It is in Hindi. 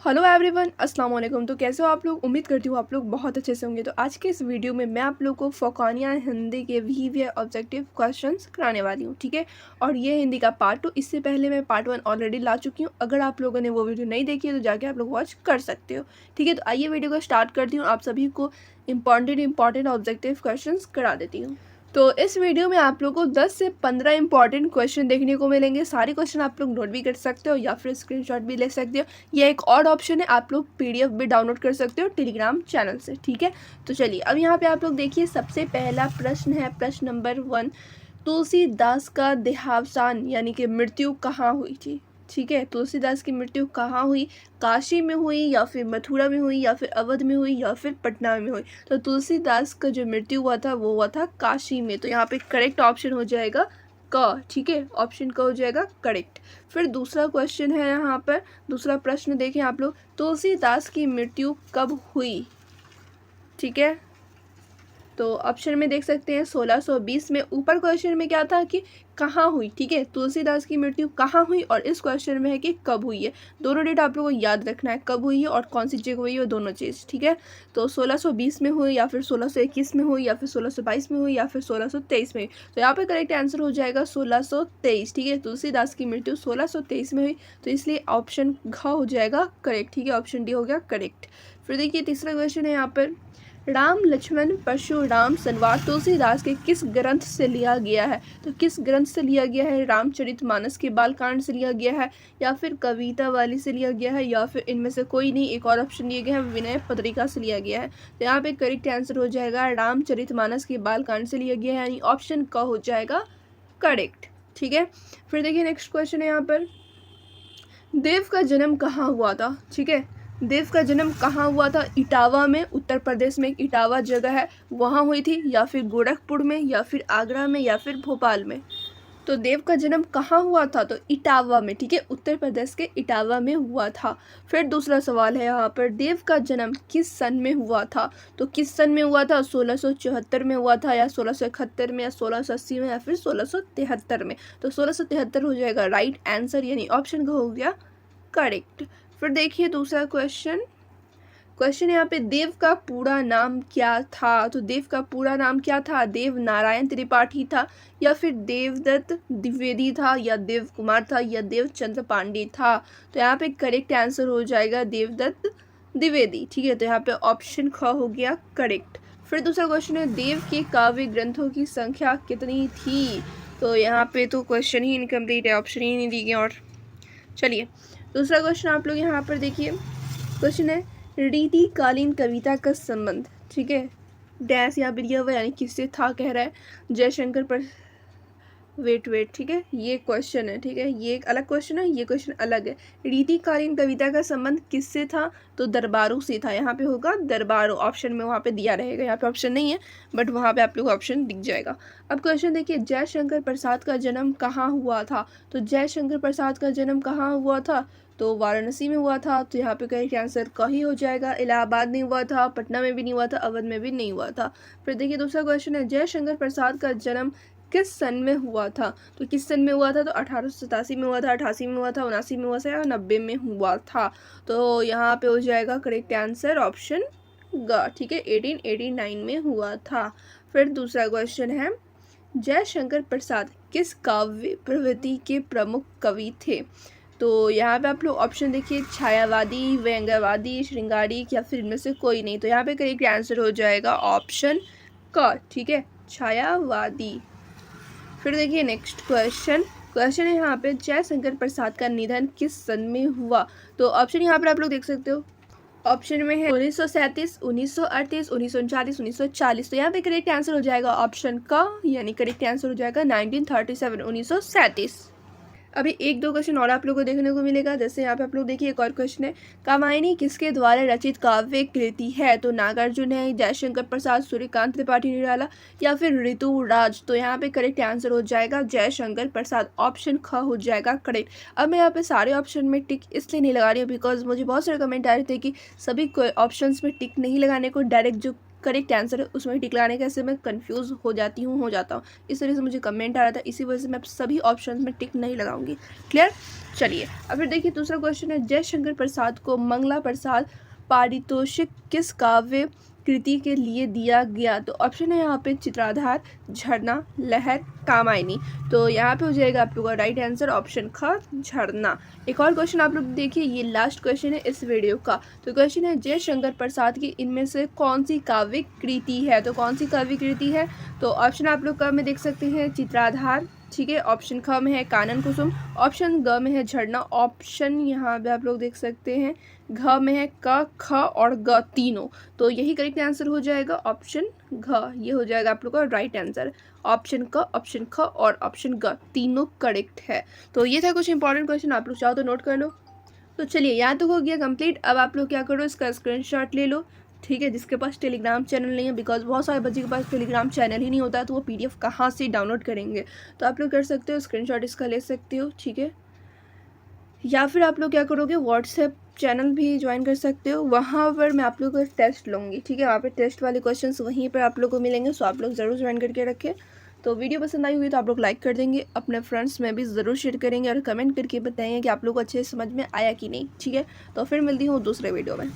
हेलो एवरीवन, अस्सलाम वालेकुम। तो कैसे हो आप लोग? उम्मीद करती हूँ आप लोग बहुत अच्छे से होंगे। तो आज के इस वीडियो में मैं आप लोग को फ़ौक़ानिया हिंदी के वीवीए ऑब्जेक्टिव क्वेश्चंस कराने वाली हूँ, ठीक है। और ये हिंदी का पार्ट 2। इससे पहले मैं पार्ट 1 ऑलरेडी ला चुकी हूँ। अगर आप लोगों ने वो वीडियो नहीं देखी है तो जाके आप लोग वॉच कर सकते हो, ठीक है। तो आइए वीडियो को स्टार्ट करती हूँ। आप सभी को इंपॉर्टेंट ऑब्जेक्टिव क्वेश्चन करा देती हूँ। तो इस वीडियो में आप लोगों को 10 से 15 इंपॉर्टेंट क्वेश्चन देखने को मिलेंगे। सारे क्वेश्चन आप लोग नोट भी कर सकते हो या फिर स्क्रीनशॉट भी ले सकते हो। ये एक और ऑप्शन है, आप लोग पीडीएफ भी डाउनलोड कर सकते हो टेलीग्राम चैनल से, ठीक है। तो चलिए अब यहाँ पे आप लोग देखिए, सबसे पहला प्रश्न है, प्रश्न नंबर 1। तुलसीदास का देहावसान यानी कि मृत्यु कहाँ हुई थी, ठीक है। तुलसीदास की मृत्यु कहाँ हुई? काशी में हुई या फिर मथुरा में हुई या फिर अवध में हुई या फिर पटना में हुई? तो तुलसीदास का जो मृत्यु हुआ था वो हुआ था काशी में। तो यहाँ पे करेक्ट ऑप्शन हो जाएगा क, ठीक है। ऑप्शन का हो जाएगा करेक्ट। फिर दूसरा क्वेश्चन है यहाँ पर, दूसरा प्रश्न देखें आप लोग, तुलसीदास की मृत्यु कब हुई, ठीक है। तो ऑप्शन में देख सकते हैं 1620 में। ऊपर क्वेश्चन में क्या था कि कहाँ हुई, ठीक है। तुलसीदास की मृत्यु कहाँ हुई और इस क्वेश्चन में है कि कब हुई है। दोनों डेट आप लोगों को याद रखना है, कब हुई है और कौन सी जगह हुई है, दोनों चीज़, ठीक है। तो 1620 में हुई या फिर 1621 में हुई या फिर 1622 में हुई या फिर 1623 में हुई। तो यहाँ पे करेक्ट आंसर हो जाएगा 1623, ठीक है। तुलसीदास की मृत्यु 1623 में हुई, तो इसलिए ऑप्शन घ हो जाएगा करेक्ट, ठीक है। ऑप्शन डी हो गया करेक्ट। फिर देखिए तीसरा क्वेश्चन है यहाँ पर, राम लक्ष्मण परशुराम संवाद तुलसीदास के किस ग्रंथ से लिया गया है? तो किस ग्रंथ से लिया गया है? रामचरितमानस के बालकांड से लिया गया है या फिर कविता वाली से लिया गया है या फिर इनमें से कोई नहीं? एक और ऑप्शन दिए गए हैं, विनय पत्रिका से लिया गया है। तो यहाँ पे करेक्ट आंसर हो जाएगा रामचरितमानस के बालकांड से लिया गया है, यानी ऑप्शन क हो जाएगा करेक्ट, ठीक है। फिर देखिए नेक्स्ट क्वेश्चन है यहाँ पर, देव का जन्म कहाँ हुआ था, ठीक है। देव का जन्म कहाँ हुआ था? इटावा में, उत्तर प्रदेश में एक इटावा जगह है, वहाँ हुई थी, या फिर गोरखपुर में या फिर आगरा में या फिर भोपाल में? तो देव का जन्म कहाँ हुआ था? तो इटावा में, ठीक है। उत्तर प्रदेश के इटावा में हुआ था। फिर दूसरा सवाल है यहाँ पर, देव का जन्म किस सन में हुआ था? तो किस सन में हुआ था? 1674 में हुआ था या 1671 में या 1680 में या फिर 1673 में? तो 1673 हो जाएगा राइट आंसर, यानी ऑप्शन का हो गया करेक्ट। फिर देखिए दूसरा क्वेश्चन यहाँ पे, देव का पूरा नाम क्या था? तो देव का पूरा नाम क्या था? देव नारायण त्रिपाठी था या फिर देवदत्त द्विवेदी था या देव कुमार था या देवचंद्र पांडे था? तो यहाँ पे करेक्ट आंसर हो जाएगा देवदत्त द्विवेदी, ठीक है। तो यहाँ पे ऑप्शन ख हो गया करेक्ट। फिर दूसरा क्वेश्चन है, देव के काव्य ग्रंथों की संख्या कितनी थी? तो यहाँ पे तो क्वेश्चन ही इनकम्प्लीट है, ऑप्शन ही नहीं दी गए। और चलिए दूसरा क्वेश्चन आप लोग यहाँ पर देखिए, क्वेश्चन है, रीतिकालीन कविता का संबंध, ठीक है, डैश यहाँ पर दिया हुआ यानी किससे था कह रहा है। जयशंकर पर वेट, ठीक है, ये क्वेश्चन है, ठीक है। ये एक अलग क्वेश्चन है, ये क्वेश्चन अलग है। रीतिकालीन कविता का संबंध किससे था? तो दरबारों से था। यहाँ पे होगा दरबारों, ऑप्शन में वहाँ पे दिया रहेगा, यहाँ पे ऑप्शन नहीं है बट वहाँ पे आप लोग ऑप्शन दिख जाएगा। अब क्वेश्चन देखिए, जयशंकर प्रसाद का जन्म कहाँ हुआ था? तो जयशंकर प्रसाद का जन्म कहाँ हुआ था? तो वाराणसी में हुआ था। तो यहाँ पे करेक्ट आंसर का ही हो जाएगा। इलाहाबाद नहीं हुआ था, पटना में भी नहीं हुआ था, अवध में भी नहीं हुआ था। फिर देखिए दूसरा क्वेश्चन है, जयशंकर प्रसाद का जन्म किस सन में हुआ था? तो किस सन में हुआ था? तो 1887 में हुआ था, 88 में हुआ था, 79 में हुआ था या 90 में हुआ था? तो यहाँ पे हो जाएगा करेक्ट आंसर ऑप्शन ग, ठीक है। 1889 में हुआ था। फिर दूसरा क्वेश्चन है, जयशंकर प्रसाद किस काव्य प्रवृत्ति के प्रमुख कवि थे? तो यहाँ पे आप लोग ऑप्शन देखिए, छायावादी, व्यंग्यवादी, श्रृंगारिक या फिर इनमें से कोई नहीं। तो यहाँ पे करेक्ट आंसर हो जाएगा ऑप्शन क, ठीक है, छायावादी। फिर देखिए नेक्स्ट क्वेश्चन है यहाँ पे, जयशंकर प्रसाद का निधन किस सन में हुआ? तो ऑप्शन यहाँ पर आप लोग देख सकते हो, ऑप्शन में है 1937, 1938, 1939, 1940। तो यहाँ पे करेक्ट आंसर हो जाएगा ऑप्शन का, यानी करेक्ट आंसर हो जाएगा 1937, 1937। अभी एक दो क्वेश्चन और आप लोगों को देखने को मिलेगा। जैसे यहाँ पे आप लोग देखिए, एक और क्वेश्चन है, कामायनी किसके द्वारा रचित काव्य कृति है? तो नागार्जुन है, जयशंकर प्रसाद, सूर्यकांत त्रिपाठी निराला या फिर ऋतुराज? तो यहाँ पे करेक्ट आंसर हो जाएगा जयशंकर प्रसाद, ऑप्शन ख हो जाएगा करेक्ट। अब मैं यहाँ पे सारे ऑप्शन में टिक इसलिए नहीं लगा रही हूँ बिकॉज मुझे बहुत सारे कमेंट आ रहे थे कि सभी ऑप्शन में टिक नहीं लगाने को, डायरेक्ट जो करेक्ट आंसर है उसमें टिक लगाने कैसे मैं कंफ्यूज हो जाता हूँ। इस तरह से मुझे कमेंट आ रहा था, इसी वजह से मैं सभी ऑप्शन में टिक नहीं लगाऊंगी। क्लियर। चलिए अब फिर देखिए दूसरा क्वेश्चन है, जयशंकर प्रसाद को मंगला प्रसाद पारितोषिक किस काव्य कृति के लिए दिया गया? तो ऑप्शन है यहाँ पे चित्राधार, झरना, लहर, कामायनी। तो यहाँ पे हो जाएगा आप लोगों का राइट आंसर ऑप्शन ख, झरना। एक और क्वेश्चन आप लोग देखिए, ये लास्ट क्वेश्चन है इस वीडियो का। तो क्वेश्चन है, जयशंकर प्रसाद की इनमें से कौन सी काव्य कृति है? तो कौन सी काव्य कृति है? तो ऑप्शन आप लोग का में देख सकते हैं चित्राधार, ठीक है, ऑप्शन ख में है कानन कुसुम, ऑप्शन ग में है झरना, ऑप्शन यहाँ पे आप लोग देख सकते हैं घ में है क, ख और ग तीनों। तो यही करेक्ट आंसर हो जाएगा ऑप्शन घ, ये हो जाएगा आप लोग का राइट आंसर। ऑप्शन क, ऑप्शन ख और ऑप्शन ग तीनों करेक्ट है। तो ये था कुछ इंपॉर्टेंट क्वेश्चन, आप लोग चाहो तो नोट कर लो। तो चलिए यहाँ तो हो गया कंप्लीट। अब आप लोग क्या करो, इसका स्क्रीनशॉट ले लो, ठीक है। जिसके पास टेलीग्राम चैनल नहीं है, बिकॉज बहुत सारे बच्चे के पास टेलीग्राम चैनल ही नहीं होता है, तो वो PDF कहाँ से डाउनलोड करेंगे? तो आप लोग कर सकते हो, स्क्रीनशॉट इसका ले सकते हो, ठीक है। या फिर आप लोग क्या करोगे, व्हाट्सएप चैनल भी ज्वाइन कर सकते हो, वहाँ पर मैं आप लोग का टेस्ट लूँगी, ठीक है। वहाँ पे टेस्ट वाले क्वेश्चंस वहीं पर आप लोग को मिलेंगे, सो आप लोग ज़रूर ज्वाइन करके रखें। तो वीडियो पसंद आई हुई तो आप लोग लाइक कर देंगे, अपने फ्रेंड्स में भी ज़रूर शेयर करेंगे और कमेंट करके बताएंगे कि आप लोग को अच्छे समझ में आया कि नहीं, ठीक है। तो फिर मिलती हूँ दूसरे वीडियो में।